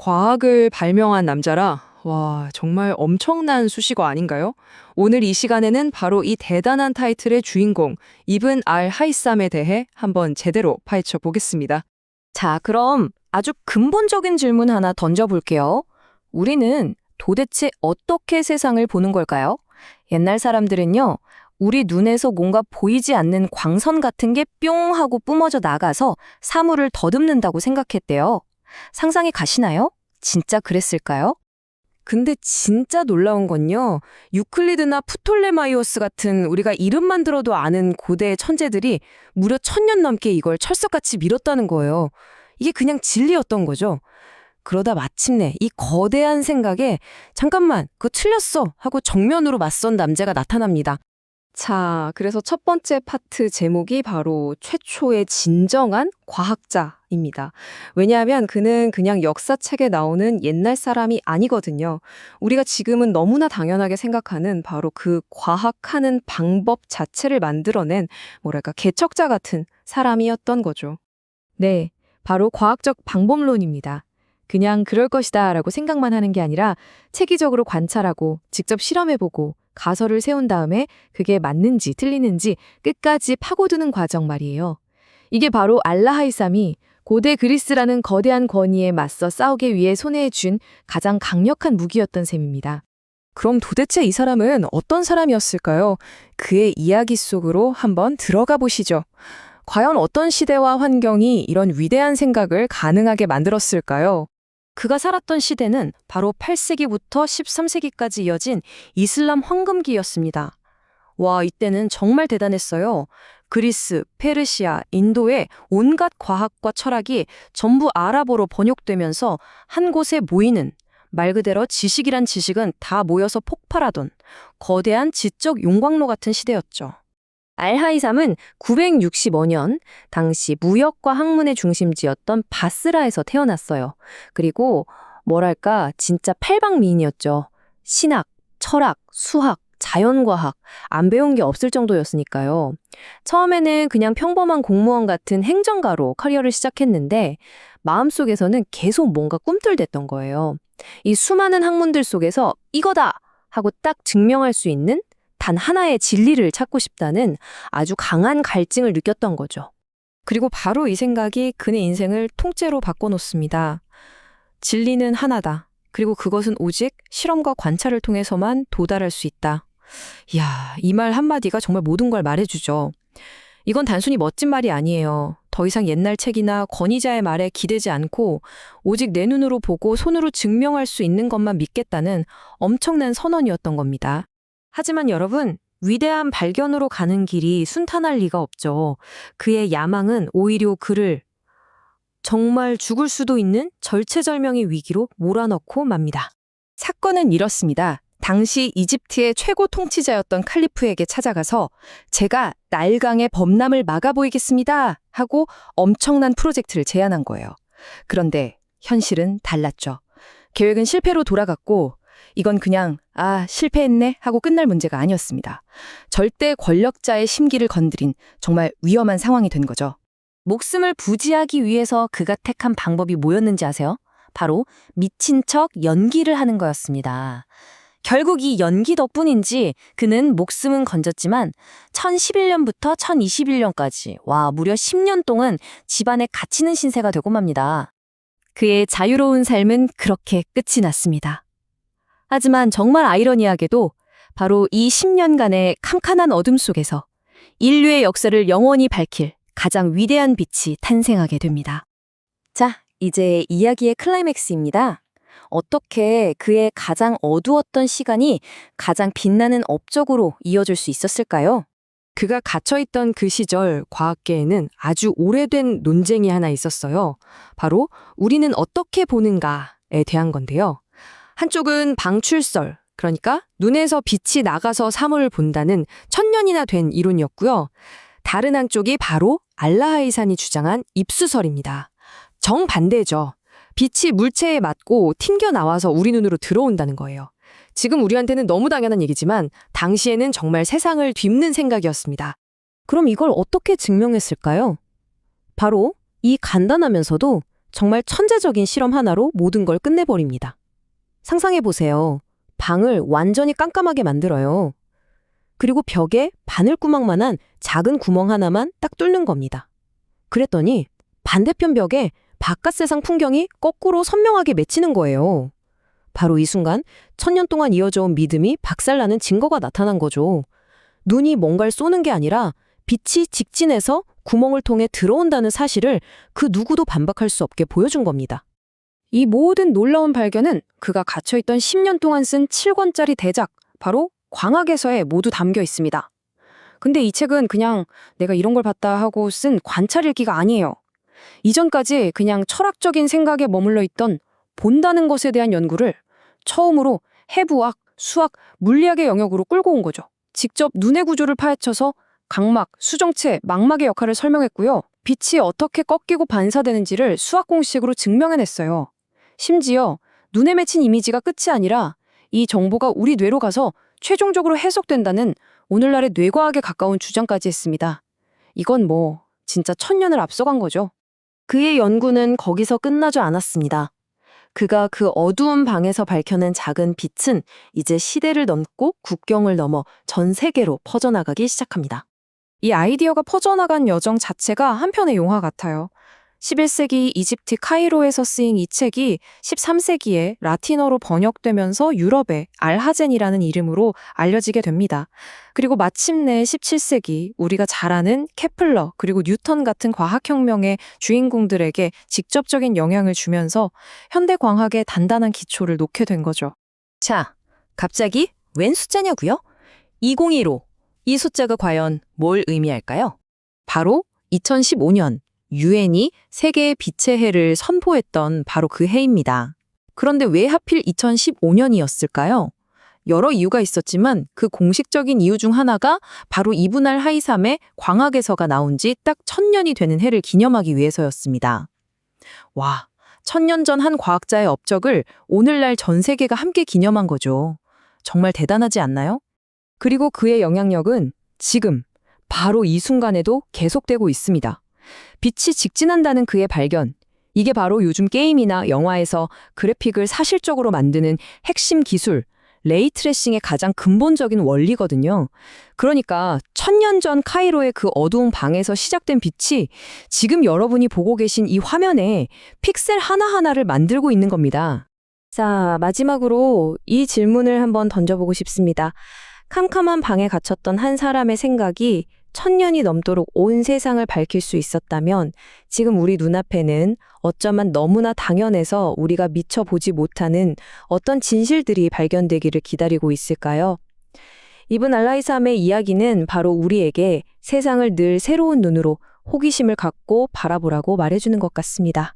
과학을 발명한 남자라, 와, 정말 엄청난 수식어 아닌가요? 오늘 이 시간에는 바로 이 대단한 타이틀의 주인공, 이븐 알 하이삼에 대해 한번 제대로 파헤쳐 보겠습니다. 자, 그럼 아주 근본적인 질문 하나 던져볼게요. 우리는 도대체 어떻게 세상을 보는 걸까요? 옛날 사람들은요, 우리 눈에서 뭔가 보이지 않는 광선 같은 게 뿅 하고 뿜어져 나가서 사물을 더듬는다고 생각했대요. 상상이 가시나요? 진짜 그랬을까요? 근데 진짜 놀라운 건요, 유클리드나 프톨레마이오스 같은 우리가 이름만 들어도 아는 고대 천재들이 무려 1000년 넘게 이걸 철석같이 밀었다는 거예요. 이게 그냥 진리였던 거죠. 그러다 마침내 이 거대한 생각에 잠깐만, 그거 틀렸어 하고 정면으로 맞선 남자가 나타납니다. 자, 그래서 첫 번째 파트 제목이 바로 최초의 진정한 과학자입니다. 왜냐하면 그는 그냥 역사책에 나오는 옛날 사람이 아니거든요. 우리가 지금은 너무나 당연하게 생각하는 바로 그 과학하는 방법 자체를 만들어낸 뭐랄까 개척자 같은 사람이었던 거죠. 네, 바로 과학적 방법론입니다. 그냥 그럴 것이다 라고 생각만 하는 게 아니라 체계적으로 관찰하고 직접 실험해보고 가설을 세운 다음에 그게 맞는지 틀리는지 끝까지 파고드는 과정 말이에요. 이게 바로 알라하이삼이 고대 그리스라는 거대한 권위에 맞서 싸우기 위해 손에 쥔 가장 강력한 무기였던 셈입니다. 그럼 도대체 이 사람은 어떤 사람이었을까요? 그의 이야기 속으로 한번 들어가 보시죠. 과연 어떤 시대와 환경이 이런 위대한 생각을 가능하게 만들었을까요? 그가 살았던 시대는 바로 8세기부터 13세기까지 이어진 이슬람 황금기였습니다. 와, 이때는 정말 대단했어요. 그리스, 페르시아, 인도의 온갖 과학과 철학이 전부 아랍어로 번역되면서 한 곳에 모이는, 말 그대로 지식이란 지식은 다 모여서 폭발하던 거대한 지적 용광로 같은 시대였죠. 알하이삼은 965년 당시 무역과 학문의 중심지였던 바스라에서 태어났어요. 그리고 뭐랄까 진짜 팔방미인이었죠. 신학, 철학, 수학, 자연과학 안 배운 게 없을 정도였으니까요. 처음에는 그냥 평범한 공무원 같은 행정가로 커리어를 시작했는데 마음속에서는 계속 뭔가 꿈틀댔던 거예요. 이 수많은 학문들 속에서 이거다! 하고 딱 증명할 수 있는 단 하나의 진리를 찾고 싶다는 아주 강한 갈증을 느꼈던 거죠. 그리고 바로 이 생각이 그의 인생을 통째로 바꿔놓습니다. 진리는 하나다. 그리고 그것은 오직 실험과 관찰을 통해서만 도달할 수 있다. 이야, 이 말 한마디가 정말 모든 걸 말해주죠. 이건 단순히 멋진 말이 아니에요. 더 이상 옛날 책이나 권위자의 말에 기대지 않고 오직 내 눈으로 보고 손으로 증명할 수 있는 것만 믿겠다는 엄청난 선언이었던 겁니다. 하지만 여러분, 위대한 발견으로 가는 길이 순탄할 리가 없죠. 그의 야망은 오히려 그를 정말 죽을 수도 있는 절체절명의 위기로 몰아넣고 맙니다. 사건은 이렇습니다. 당시 이집트의 최고 통치자였던 칼리프에게 찾아가서 제가 나일강의 범람을 막아보이겠습니다 하고 엄청난 프로젝트를 제안한 거예요. 그런데 현실은 달랐죠. 계획은 실패로 돌아갔고 이건 그냥 실패했네 하고 끝날 문제가 아니었습니다. 절대 권력자의 심기를 건드린 정말 위험한 상황이 된 거죠. 목숨을 부지하기 위해서 그가 택한 방법이 뭐였는지 아세요? 바로 미친 척 연기를 하는 거였습니다. 결국 이 연기 덕분인지 그는 목숨은 건졌지만 1011년부터 1021년까지 무려 10년 동안 집안에 갇히는 신세가 되고 맙니다. 그의 자유로운 삶은 그렇게 끝이 났습니다. 하지만 정말 아이러니하게도 바로 이 10년간의 캄캄한 어둠 속에서 인류의 역사를 영원히 밝힐 가장 위대한 빛이 탄생하게 됩니다. 자, 이제 이야기의 클라이맥스입니다. 어떻게 그의 가장 어두웠던 시간이 가장 빛나는 업적으로 이어질 수 있었을까요? 그가 갇혀있던 그 시절 과학계에는 아주 오래된 논쟁이 하나 있었어요. 바로 우리는 어떻게 보는가에 대한 건데요. 한쪽은 방출설, 그러니까 눈에서 빛이 나가서 사물을 본다는 1000년이나 된 이론이었고요. 다른 한쪽이 바로 알라하이산이 주장한 입수설입니다. 정반대죠. 빛이 물체에 맞고 튕겨나와서 우리 눈으로 들어온다는 거예요. 지금 우리한테는 너무 당연한 얘기지만 당시에는 정말 세상을 뒤엎는 생각이었습니다. 그럼 이걸 어떻게 증명했을까요? 바로 이 간단하면서도 정말 천재적인 실험 하나로 모든 걸 끝내버립니다. 상상해보세요. 방을 완전히 깜깜하게 만들어요. 그리고 벽에 바늘구멍만한 작은 구멍 하나만 딱 뚫는 겁니다. 그랬더니 반대편 벽에 바깥 세상 풍경이 거꾸로 선명하게 맺히는 거예요. 바로 이 순간 1000년 동안 이어져 온 믿음이 박살나는 증거가 나타난 거죠. 눈이 뭔가를 쏘는 게 아니라 빛이 직진해서 구멍을 통해 들어온다는 사실을 그 누구도 반박할 수 없게 보여준 겁니다. 이 모든 놀라운 발견은 그가 갇혀있던 10년 동안 쓴 7권짜리 대작, 바로 광학에서에 모두 담겨 있습니다. 근데 이 책은 그냥 내가 이런 걸 봤다 하고 쓴 관찰일기가 아니에요. 이전까지 그냥 철학적인 생각에 머물러 있던 본다는 것에 대한 연구를 처음으로 해부학, 수학, 물리학의 영역으로 끌고 온 거죠. 직접 눈의 구조를 파헤쳐서 각막, 수정체, 망막의 역할을 설명했고요. 빛이 어떻게 꺾이고 반사되는지를 수학 공식으로 증명해냈어요. 심지어 눈에 맺힌 이미지가 끝이 아니라 이 정보가 우리 뇌로 가서 최종적으로 해석된다는 오늘날의 뇌과학에 가까운 주장까지 했습니다. 이건 뭐 진짜 1000년을 앞서간 거죠. 그의 연구는 거기서 끝나지 않았습니다. 그가 그 어두운 방에서 밝혀낸 작은 빛은 이제 시대를 넘고 국경을 넘어 전 세계로 퍼져나가기 시작합니다. 이 아이디어가 퍼져나간 여정 자체가 한편의 용화 같아요. 11세기 이집트 카이로에서 쓰인 이 책이 13세기에 라틴어로 번역되면서 유럽의 알하젠이라는 이름으로 알려지게 됩니다. 그리고 마침내 17세기 우리가 잘 아는 케플러 그리고 뉴턴 같은 과학혁명의 주인공들에게 직접적인 영향을 주면서 현대 광학의 단단한 기초를 놓게 된 거죠. 자, 갑자기 웬 숫자냐고요? 2015. 이 숫자가 과연 뭘 의미할까요? 바로 2015년 유엔이 세계의 빛의 해를 선포했던 바로 그 해입니다. 그런데 왜 하필 2015년이었을까요? 여러 이유가 있었지만 그 공식적인 이유 중 하나가 바로 이분할 하이삼의 광학에서가 나온 지 딱 1000년이 되는 해를 기념하기 위해서였습니다. 와, 1000년 전 한 과학자의 업적을 오늘날 전 세계가 함께 기념한 거죠. 정말 대단하지 않나요? 그리고 그의 영향력은 지금, 바로 이 순간에도 계속되고 있습니다. 빛이 직진한다는 그의 발견. 이게 바로 요즘 게임이나 영화에서 그래픽을 사실적으로 만드는 핵심 기술, 레이트레이싱의 가장 근본적인 원리거든요. 그러니까 1000년 전 카이로의 그 어두운 방에서 시작된 빛이 지금 여러분이 보고 계신 이 화면에 픽셀 하나하나를 만들고 있는 겁니다. 자, 마지막으로 이 질문을 한번 던져보고 싶습니다. 캄캄한 방에 갇혔던 한 사람의 생각이 1000년이 넘도록 온 세상을 밝힐 수 있었다면 지금 우리 눈앞에는 어쩌면 너무나 당연해서 우리가 미처 보지 못하는 어떤 진실들이 발견되기를 기다리고 있을까요? 이분 알라이삼의 이야기는 바로 우리에게 세상을 늘 새로운 눈으로 호기심을 갖고 바라보라고 말해주는 것 같습니다.